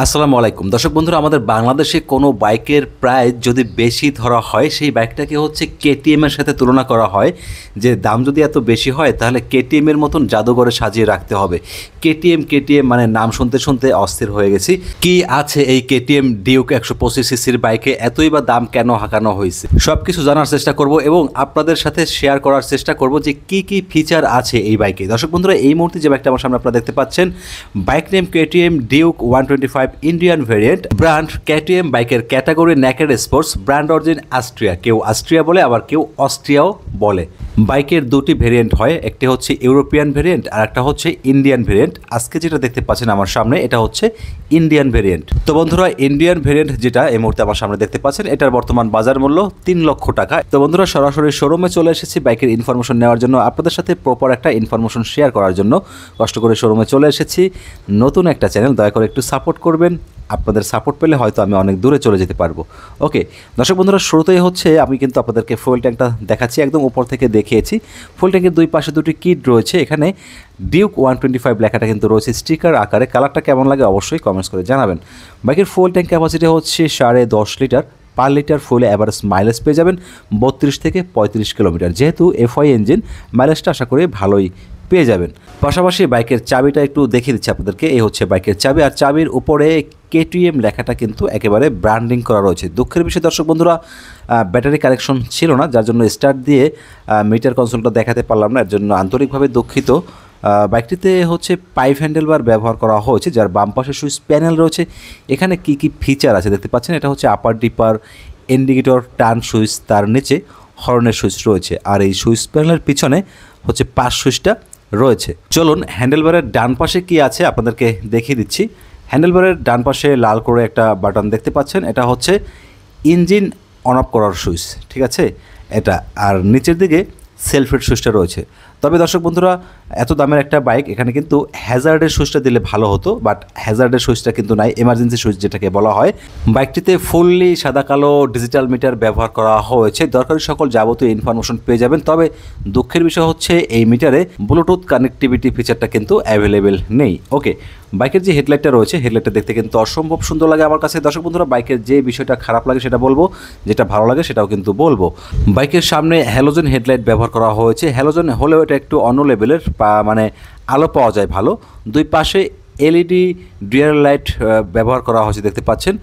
আসসালামু আলাইকুম দর্শক বন্ধুরা, আমাদের বাংলাদেশে কোনো বাইকের প্রাইস যদি বেশি ধরা হয় সেই বাইকটাকে হচ্ছে কেটিএম এর সাথে তুলনা করা হয়। যে দাম যদি এত বেশি হয় তাহলে কেটিএম এর মতন জাদুঘরে সাজিয়ে রাখতে হবে। কেটিএম কেটিএম মানে নাম শুনতে শুনতে অস্থির হয়ে গেছি। কি আছে এই কেটিএম ডিউক 125 সিসির বাইকে, এতই বা দাম কেন হাঁকানো হয়েছে, সব কিছু জানার চেষ্টা করব এবং আপনাদের সাথে শেয়ার করার চেষ্টা করব যে কি কি ফিচার আছে এই বাইকে। দর্শক বন্ধুরা, এই মুহূর্তে যে বাইকটা আমার সামনে আপনারা দেখতে পাচ্ছেন, bike name KTM Duke 125 Indian variant, brand KTM, বাইকের category naked sports, brand origin Austria, কেউ অস্ট্রিয়া বলে আবার কেউ অস্ট্রিয়াও বলে। বাইকের দুটি ভেরিয়েন্ট হয়, একটি হচ্ছে ইউরোপিয়ান ভেরিয়েন্ট আর একটা হচ্ছে ইন্ডিয়ান ভেরিয়েন্ট। আজকে যেটা দেখতে পাচ্ছেন আমার সামনে এটা হচ্ছে ইন্ডিয়ান ভেরিয়েন্ট। তো বন্ধুরা, ইন্ডিয়ান ভেরিয়েন্ট যেটা এই মুহূর্তে আমার সামনে দেখতে পাচ্ছেন, এটার বর্তমান বাজার মূল্য 3 লক্ষ টাকা। তো বন্ধুরা, সরাসরি শোরুমে চলে এসেছি বাইকের ইনফরমেশন নেওয়ার জন্য, আপনাদের সাথে প্রপার একটা ইনফরমেশন শেয়ার করার জন্য কষ্ট করে শোরুমে চলে এসেছি। নতুন একটা চ্যানেল, দয়া করে একটু সাপোর্ট করবেন। আপনাদের সাপোর্ট পেলে হয়তো আমি অনেক দূরে চলে যেতে পারবো। ওকে দর্শক বন্ধুরা, শুরুতেই হচ্ছে আমি কিন্তু আপনাদেরকে ফুয়েল ট্যাঙ্কটা দেখাচ্ছি, একদম উপর থেকে দেখিয়েছি। ফুয়েল ট্যাঙ্কের দুই পাশে দুটি কিট রয়েছে। এখানে ডিউক 125 লেখাটা কিন্তু রয়েছে স্টিকার আকারে। কালারটা কেমন লাগে অবশ্যই কমেন্টস করে জানাবেন। বাইকের ফুয়েল ট্যাঙ্ক ক্যাপাসিটি হচ্ছে 10.5 লিটার। পার লিটার ফুয়েলে অ্যাভারেজ মাইলেজ পেয়ে যাবেন 32 থেকে 35 কিলোমিটার। যেহেতু এফআই ইঞ্জিন, মাইলেজটা আশা করি ভালোই পেয়ে যাবেন। পাশাপাশি বাইকের চাবিটা একটু দেখিয়ে দিচ্ছি আপনাদেরকে। এই হচ্ছে বাইকের চাবি, আর চাবির উপরে কেটিএম লেখাটা কিন্তু একেবারে ব্র্যান্ডিং করা রয়েছে। দুঃখের বিষয় দর্শক বন্ধুরা, ব্যাটারি কানেকশন ছিল না, যার জন্য স্টার্ট দিয়ে মিটার কনসোলটা দেখাতে পারলাম না, এর জন্য আন্তরিকভাবে দুঃখিত। বাইকটিতে হচ্ছে পাইপ হ্যান্ডেলবার ব্যবহার করা হয়েছে, যার বাম পাশে সুইচ প্যানেল রয়েছে। এখানে কি কি ফিচার আছে দেখতে পাচ্ছেন, এটা হচ্ছে আপার ডিপার, ইন্ডিকেটর, টার্ন সুইচ, তার নিচে হর্নের সুইচ রয়েছে। আর এই সুইচ প্যানেলের পিছনে হচ্ছে পাশ সুইচটা রয়েছে। চলুন হ্যান্ডেলবারের ডান পাশে কি আছে আপনাদেরকে দেখিয়ে দিচ্ছি। হ্যান্ডেলবারের ডান পাশে লাল করে একটা বাটন দেখতে পাচ্ছেন, এটা হচ্ছে ইঞ্জিন অন অফ করার সুইচ, ঠিক আছে এটা। আর নিচের দিকে সেলফের সুইচটা রয়েছে। তবে দর্শক বন্ধুরা, এত দামের একটা বাইক, এখানে কিন্তু হ্যাজার্ডের সুইচটা দিলে ভালো হতো, বাট হ্যাজার্ডের সুইচটা কিন্তু নাই, এমার্জেন্সি সুইচ যেটাকে বলা হয়। বাইকটিতে ফুললি সাদা কালো ডিজিটাল মিটার ব্যবহার করা হয়েছে, দরকারি সকল যাবতীয় ইনফরমেশন পেয়ে যাবেন। তবে দুঃখের বিষয় হচ্ছে এই মিটারে ব্লুটুথ কানেক্টিভিটি ফিচারটা কিন্তু অ্যাভেলেবেল নেই। ওকে, বাইকের যে হেডলাইটটা রয়েছে, হেডলাইটটা দেখতে কিন্তু অসম্ভব সুন্দর লাগে আমার কাছে। দর্শক বন্ধুরা, বাইকের যে বিষয়টা খারাপ লাগে সেটা বলবো, যেটা ভালো লাগে সেটাও কিন্তু বলবো। বাইকের সামনে হ্যালোজেন হেডলাইট ব্যবহার করা হয়েছে। হ্যালোজেন হলেও এটা একটু অন্য লেভেলের, মানে আলো পাওয়া যায় ভালো। দুই পাশে এলইডি ডিআর লাইট ব্যবহার করা হয়েছে দেখতে পাচ্ছেন।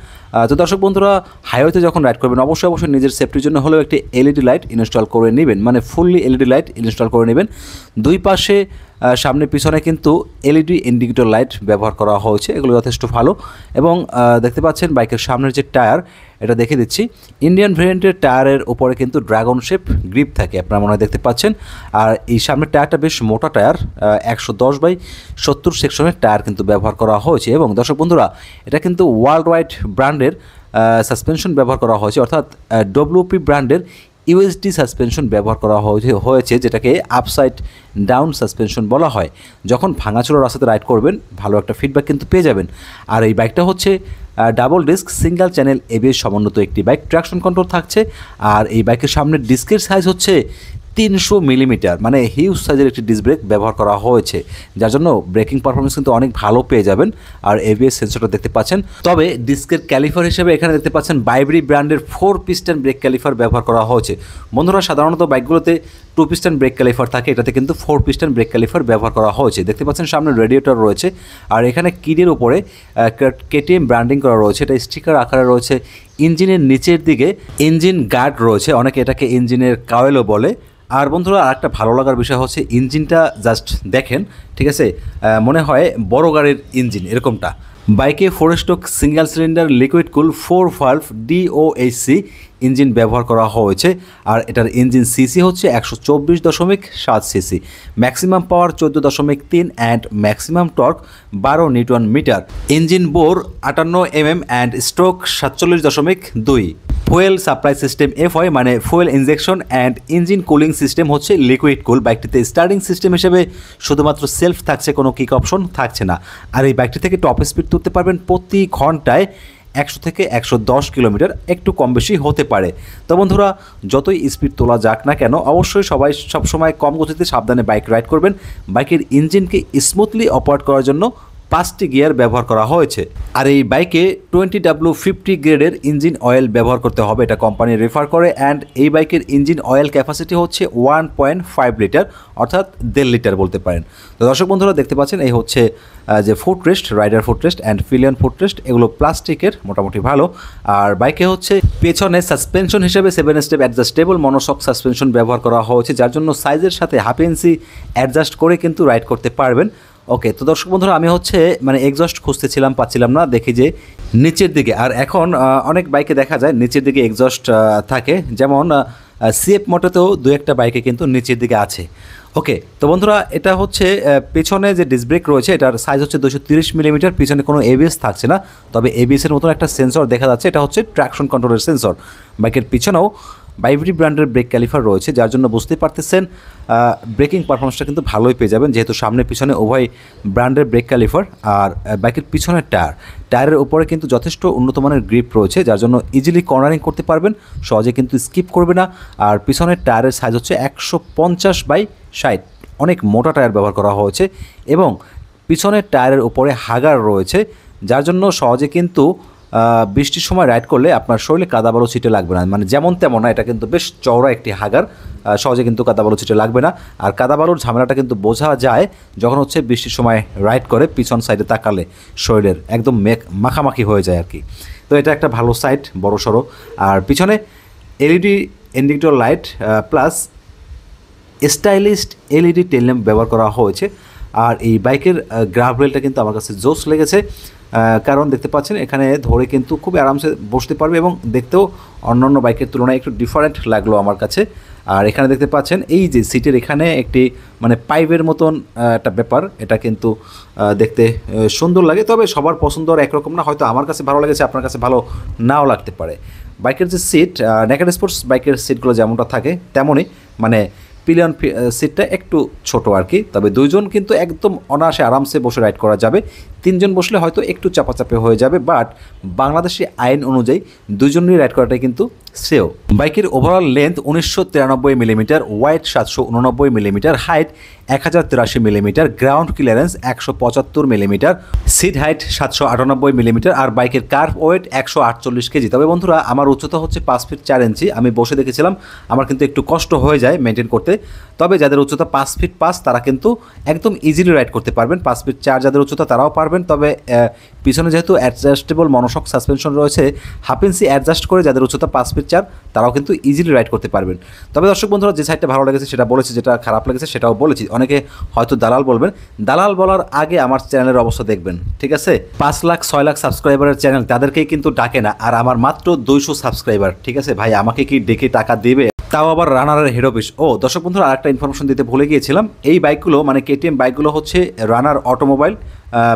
তো দর্শক বন্ধুরা, হাইওয়েতে যখন রাইড করবেন অবশ্যই নিজের সেফটির জন্য হলেও একটি এলইডি লাইট ইনস্টল করে নেবেন, মানে ফুললি এলইডি লাইট ইনস্টল করে নেবেন। দুই পাশে সামনে পিছনে কিন্তু এলইডি ইন্ডিকেটর লাইট ব্যবহার করা হয়েছে, এগুলো যথেষ্ট ভালো। এবং দেখতে পাচ্ছেন বাইকের সামনের যে টায়ার, এটা দেখে দিচ্ছি। ইন্ডিয়ান ভেরিয়েন্টের টায়ারের উপরে কিন্তু ড্রাগন শেপ গ্রিপ থাকে, আপনারা মনে হয় দেখতে পাচ্ছেন। আর এই সামনের টায়ারটা বেশ মোটা টায়ার, 110/70 সেকশনের টায়ার কিন্তু ব্যবহার করা হয়েছে। এবং দর্শক বন্ধুরা, এটা কিন্তু ওয়ার্ল্ড ওয়াইড ব্র্যান্ডের সাসপেনশন ব্যবহার করা হয়েছে, অর্থাৎ ডব্লিউপি ব্র্যান্ডের ইউএসডি সাসপেনশন ব্যবহার করা হয়েছে, যেটাকে আপসাইড ডাউন সাসপেনশন বলা হয়। যখন ভাঙাচোরা রাস্তাতে রাইড করবেন ভালো একটা ফিডব্যাক কিন্তু পেয়ে যাবেন। আর এই বাইকটা হচ্ছে double disc single channel ABS সমন্বিত একটি বাইক, ট্র্যাকশন কন্ট্রোল থাকছে। আর এই বাইকের সামনের ডিস্কের সাইজ হচ্ছে 300 মিলিমিটার, মানে হিউজ সাইজের একটি ডিস্ক ব্রেক ব্যবহার করা হয়েছে, যার জন্য ব্রেকিং পারফরমেন্স কিন্তু অনেক ভালো পেয়ে যাবেন। আর এবিএস সেন্সরটা দেখতে পাচ্ছেন। তবে ডিস্কের ক্যালিফার হিসেবে এখানে দেখতে পাচ্ছেন বাইবরি ব্র্যান্ডের 4 পিস্টন ব্রেক ক্যালিফার ব্যবহার করা হয়েছে। বন্ধুরা, সাধারণত বাইকগুলোতে 2 পিস্টন ব্রেক ক্যালিফার থাকে, এটাতে কিন্তু 4 পিস্টন ব্রেক ক্যালিফার ব্যবহার করা হয়েছে। দেখতে পাচ্ছেন সামনে রেডিয়েটর রয়েছে, আর এখানে কিডের উপরে কেটিএম ব্র্যান্ডিং করা রয়েছে, এটা স্টিকার আকারে রয়েছে। ইঞ্জিনের নিচের দিকে ইঞ্জিন গার্ড রয়েছে, অনেকে এটাকে ইঞ্জিনের কাওয়েলও বলে। আর বন্ধুরা, আরেকটা ভালো লাগার বিষয় হচ্ছে ইঞ্জিনটা জাস্ট দেখেন, ঠিক আছে, মনে হয় বড় গাড়ির ইঞ্জিন এরকমটা। বাইকে 4 stroke single cylinder liquid cool 4 valve DOHC engine ব্যবহার করা হয়েছে। আর এটার ইঞ্জিন সিসি হচ্ছে 124.7 CC, maximum power 14.3 and maximum torque 12 newton metre. Engine bore 58 mm and stroke 47.2। Fuel supply system FI, মানে fuel injection and engine cooling system হচ্ছে liquid cool. বাইকটিতে starting system হিসেবে শুধুমাত্র সেলফ থাকছে, কোনো কিক অপশন থাকছে না। আর এই বাইকটি থেকে টপ স্পিড তুলতে পারবেন প্রতি ঘন্টায় 100 থেকে 110 কিলোমিটার, একটু কম বেশি হতে পারে। তো বন্ধুরা, যতই স্পিড তোলা যাক না কেন, অবশ্যই সবাই সবসময় কম গতিতে সাবধানে বাইক রাইড করবেন। বাইকের ইঞ্জিনকে স্মুথলি অপারেট করার জন্য 5টি গিয়ার ব্যবহার করা হয়েছে। আর এই বাইকে 20W50 গ্রেডের ইঞ্জিন অয়েল ব্যবহার করতে হবে, এটা কোম্পানি রেফার করে। অ্যান্ড এই বাইকের ইঞ্জিন অয়েল ক্যাপাসিটি হচ্ছে 1.5 লিটার, অর্থাৎ 1.5 লিটার বলতে পারেন। তো দর্শক বন্ধুরা দেখতে পাচ্ছেন এই হচ্ছে যে footrest, rider footrest and pillion footrest, এগুলো প্লাস্টিকের, মোটামুটি ভালো। আর বাইকে হচ্ছে পেছনে সাসপেনশন হিসেবে 7 স্টেপ অ্যাডজাস্টেবল মনোশক সাসপেনশন ব্যবহার করা হয়েছে, যার জন্য সাইজের সাথে হাফ ইঞ্চি অ্যাডজাস্ট করে কিন্তু রাইড করতে পারবেন। ওকে, তো দর্শক বন্ধুরা আমি হচ্ছে মানে এক্সস্ট খুঁজতেছিলাম, পাচ্ছিলাম না, দেখি যে নিচের দিকে, আর এখন অনেক বাইকে দেখা যায় নিচের দিকে এক্সস্ট থাকে, যেমন সিএফ মোটোতেও 2-1টা বাইকে কিন্তু নিচের দিকে আছে। ওকে, তো বন্ধুরা এটা হচ্ছে পেছনে যে ডিস্ক ব্রেক রয়েছে এটার সাইজ হচ্ছে 230 মিলিমিটার, পিছনে কোনো এবিএস থাকছে না, তবে এবিএসের মতন একটা সেন্সর দেখা যাচ্ছে, এটা হচ্ছে ট্র্যাকশন কন্ট্রোলের সেন্সর। বাইকের পিছনেও বাইভরি ব্র্যান্ডের ব্রেক ক্যালিফার রয়েছে, যার জন্য বুঝতেই পারতেছেন ব্রেকিং পারফরমেন্সটা কিন্তু ভালোই পেয়ে যাবেন, যেহেতু সামনে পিছনে উভয় ব্র্যান্ডের ব্রেক ক্যালিফার। আর বাইকের পিছনের টায়ারের উপরে কিন্তু যথেষ্ট উন্নত মানের গ্রিপ রয়েছে, যার জন্য ইজিলি কর্নারিং করতে পারবেন, সহজে কিন্তু স্কিপ করবে না। আর পিছনের টায়ারের সাইজ হচ্ছে 150/60, অনেক মোটা টায়ার ব্যবহার করা হয়েছে, এবং পিছনের টায়ারের উপরে হাগার রয়েছে, যার জন্য সহজে কিন্তু বৃষ্টির সময় রাইড করলে আপনার শরীরে কাদাবালু ছিটে লাগবে না, মানে যেমন তেমন না, এটা কিন্তু বেশ চওড়া একটি হাগার, সহজে কিন্তু কাদাবালু ছিটে লাগবে না। আর কাদাবালুর ঝামেলাটা কিন্তু বোঝা যায় যখন হচ্ছে বৃষ্টির সময় রাইড করে পিছন সাইডে তাকালে শরীরের একদম মাখামাখি হয়ে যায় আর কি। তো এটা একটা ভালো সাইড, বড় সড়ো। আর পিছনে LED indicator light plus stylist LED টেল ল্যাম্প ব্যবহার করা হয়েছে। আর এই বাইকের গ্রাব রেলটা কিন্তু আমার কাছে জোস লেগেছে, কারণ দেখতে পাচ্ছেন এখানে ধরে কিন্তু খুব আরামসে বসতে পারবে, এবং দেখতেও অন্যান্য বাইকের তুলনায় একটু ডিফারেন্ট লাগলো আমার কাছে। আর এখানে দেখতে পাচ্ছেন এই যে সিটের এখানে একটি মানে পাইপের মতন একটা ব্যাপার, এটা কিন্তু দেখতে সুন্দর লাগে, তবে সবার পছন্দ আর একরকম না, হয়তো আমার কাছে ভালো লেগেছে, আপনার কাছে ভালো নাও লাগতে পারে। বাইকের যে সিট, নেকেড স্পোর্টস বাইকের সিটগুলো যেমনটা থাকে তেমনই, মানে পিলিয়ন সিটটা একটু ছোট আর কি, তবে দুইজন কিন্তু একদম অনায়াসে আরামসে বসে রাইড করা যাবে। 3জন বসলে হয়তো একটু চাপাচাপি হয়ে যাবে, বাট বাংলাদেশি আইন অনুযায়ী দুজনেরই রাইড করাটাই কিন্তু শ্রেয়। বাইকের overall length 1993 millimetre, wide 789 millimetre, height 1083 millimetre, ground clearance 175 millimetre, seat height 798 millimetre, আর বাইকের কার্ভ ওয়েট 148 কেজি। তবে বন্ধুরা আমার উচ্চতা হচ্ছে 5 ফিট 4 ইঞ্চি, আমি বসে দেখেছিলাম, আমার কিন্তু একটু কষ্ট হয়ে যায় মেনটেন করতে। তবে যাদের উচ্চতা 5 ফিট 5 তারা কিন্তু একদম ইজিলি রাইড করতে পারবেন। 5 ফিট 4 যাদের উচ্চতা তারাও পারবেন, তবে পিছনে যেহেতু অ্যাডজাস্টেবল মনোশক সাসপেনশন রয়েছে, হাফ ইঞ্চি অ্যাডজাস্ট করে যাদের উচ্চতা 5 ফিট 4 তারাও কিন্তু ইজিলি রাইড করতে পারবেন। তবে দর্শক বন্ধুরা যে সাইডটা ভালো লেগেছে সেটা বলেছি, যেটা খারাপ লেগেছে সেটাও বলেছি। অনেকে হয়তো দালাল বলবেন, দালাল বলার আগে আমার চ্যানেলের অবস্থা দেখবেন, ঠিক আছে? 5 লাখ 6 লাখ সাবস্ক্রাইবারের চ্যানেল, তাদেরকেই কিন্তু ডাকে না, আর আমার মাত্র 200 সাবস্ক্রাইবার, ঠিক আছে ভাই? আমাকে কি ডেকে টাকা দেবে, তাও আবার রানারের হেড অফিস? ও দর্শক বন্ধুরা আরেকটা ইনফরমেশন দিতে ভুলে গিয়েছিলাম, এই বাইকগুলো মানে কেটিএম বাইকগুলো হচ্ছে রানার অটোমোবাইল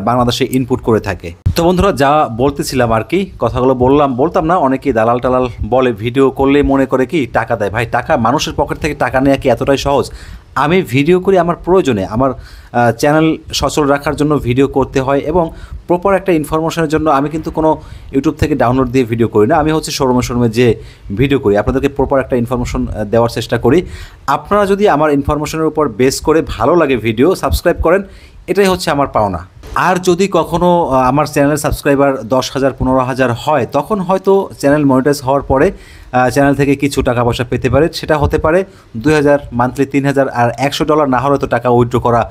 বাংলাদেশে ইনপুট করে থাকে। তো বন্ধুরা যা বলতেছিলাম আর কি, কথাগুলো বলতাম না, অনেকেই দালাল টালাল বলে, ভিডিও করলে মনে করে কি টাকা দেয়। ভাই টাকা, মানুষের পকেট থেকে টাকা নেওয়া কি এতটাই সহজ? আমি ভিডিও করি আমার প্রয়োজনে, আমার চ্যানেল সচল রাখার জন্য ভিডিও করতে হয়, এবং প্রপার একটা ইনফরমেশনের জন্য আমি কিন্তু কোনো ইউটিউব থেকে ডাউনলোড দিয়ে ভিডিও করি না, আমি হচ্ছে শোরুমে যে ভিডিও করি, আপনাদেরকে প্রপার একটা ইনফরমেশন দেওয়ার চেষ্টা করি। আপনারা যদি আমার ইনফরমেশনের উপর বেস করে ভালো লাগে ভিডিও সাবস্ক্রাইব করেন, এটাই হচ্ছে আমার পাওনা। আর যদি কখনো আমার চ্যানেলের সাবস্ক্রাইবার 10,000 15,000 হয়, তখন হয়তো চ্যানেল মনিটাইজ হওয়ার পরে চ্যানেল থেকে কিছু টাকা পয়সা পেতে পারে, সেটা হতে পারে 2,000 মান্থলি, 3,000, আর $100 না হলে তো টাকা উইথড্র করা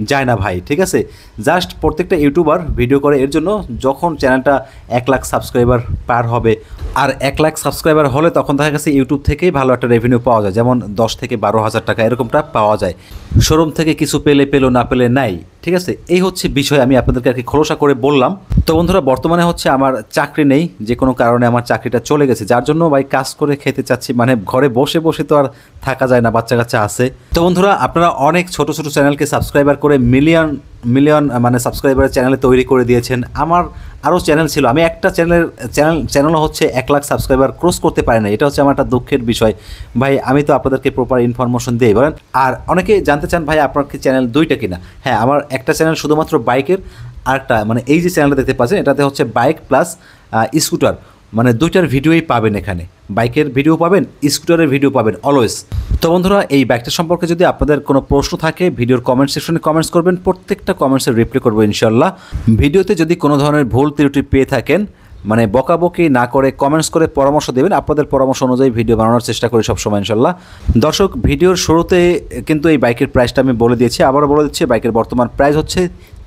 যায় না ভাই, ঠিক আছে? জাস্ট প্রত্যেকটা ইউটিউবার ভিডিও করে এর জন্য, যখন চ্যানেলটা 1 লাখ সাবস্ক্রাইবার পার হবে, আর 1 লাখ সাবস্ক্রাইবার হলে তখন দেখা গেছে ইউটিউব থেকেই ভালো একটা রেভিনিউ পাওয়া যায়, যেমন 10 থেকে 12,000 টাকা এরকমটা পাওয়া যায়। শোরুম থেকে কিছু পেলো না পেলে নাই, ঠিক আছে? এই হচ্ছে বিষয়, আমি আপনাদেরকে আর কি খোলসা করে বললাম। তো বন্ধুরা বর্তমানে হচ্ছে আমার চাকরি নেই, যে কোনো কারণে আমার চাকরিটা চলে গেছে, যার জন্য ভাই কাজ করে খেতে চাচ্ছি, মানে ঘরে বসে বসে তো আর থাকা যায় না, বাচ্চা কাচ্চা আছে। তো বন্ধুরা আপনারা অনেক ছোট ছোট চ্যানেলকে সাবস্ক্রাইবার করে মিলিয়ন মানে সাবস্ক্রাইবারের চ্যানেলে তৈরি করে দিয়েছেন। আমার আরও চ্যানেল ছিল, আমি একটা চ্যানেলও হচ্ছে 1 লাখ সাবস্ক্রাইবার ক্রস করতে পারে না, এটা হচ্ছে আমার একটা দুঃখের বিষয় ভাই। আমি তো আপনাদেরকে প্রপার ইনফরমেশন দিই বলেন। আর অনেকে জানতে চান ভাই আপনার কি চ্যানেল 2টা কিনা? হ্যাঁ, আমার একটা চ্যানেল শুধুমাত্র বাইকের, আরেকটা মানে এই যে চ্যানেলটা দেখতে পাচ্ছেন এটাতে হচ্ছে বাইক প্লাস স্কুটার, মানে দুইটার ভিডিওই পাবেন এখানে, বাইকের ভিডিও পাবেন, স্কুটারের ভিডিও পাবেন অলওয়েজ। তো বন্ধুরা, এই বাইকটা সম্পর্কে যদি আপনাদের কোনো প্রশ্ন থাকে ভিডিওর কমেন্ট সেকশনে কমেন্টস করবেন, প্রত্যেকটা কমেন্টসের রিপ্লাই করবো ইনশাল্লাহ। ভিডিওতে যদি কোনো ধরনের ভুল ত্রুটি পেয়ে থাকেন, মানে বকাবকি না করে কমেন্টস করে পরামর্শ দেবেন, আপনাদের পরামর্শ অনুযায়ী ভিডিও বানানোর চেষ্টা করি সবসময় ইনশাল্লাহ। দর্শক, ভিডিওর শুরুতে কিন্তু এই বাইকের প্রাইসটা আমি বলে দিয়েছি, আবারও বলে দিচ্ছি, বাইকের বর্তমান প্রাইস হচ্ছে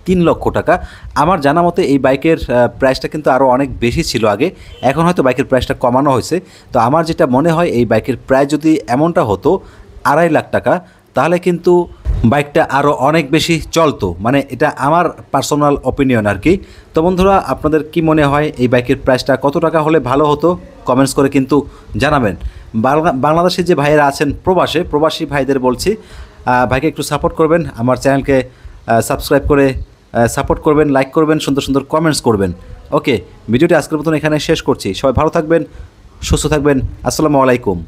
3 লক্ষ টাকা। আমার জানা মতে এই বাইকের প্রাইসটা কিন্তু আরও অনেক বেশি ছিল আগে, এখন হয়তো বাইকের প্রাইসটা কমানো হয়েছে। তো আমার যেটা মনে হয় এই বাইকের প্রাইস যদি এমনটা হতো 2.5 লাখ টাকা, তাহলে কিন্তু বাইকটা আরও অনেক বেশি চলতো, মানে এটা আমার পার্সোনাল অপিনিয়ন আর কি। তো বন্ধুরা, আপনাদের কি মনে হয় এই বাইকের প্রাইসটা কত টাকা হলে ভালো হতো কমেন্টস করে কিন্তু জানাবেন। বাংলাদেশে যে ভাইয়েরা আছেন প্রবাসী ভাইদের বলছি, ভাইকে একটু সাপোর্ট করবেন, আমার চ্যানেলকে সাবস্ক্রাইব করে সাপোর্ট করবেন, লাইক করবেন, সুন্দর সুন্দর কমেন্টস করবেন। ওকে, ভিডিওটি আজকের মতন এখানে শেষ করছি। সবাই ভালো থাকবেন, সুস্থ থাকবেন। আসসালামু আলাইকুম।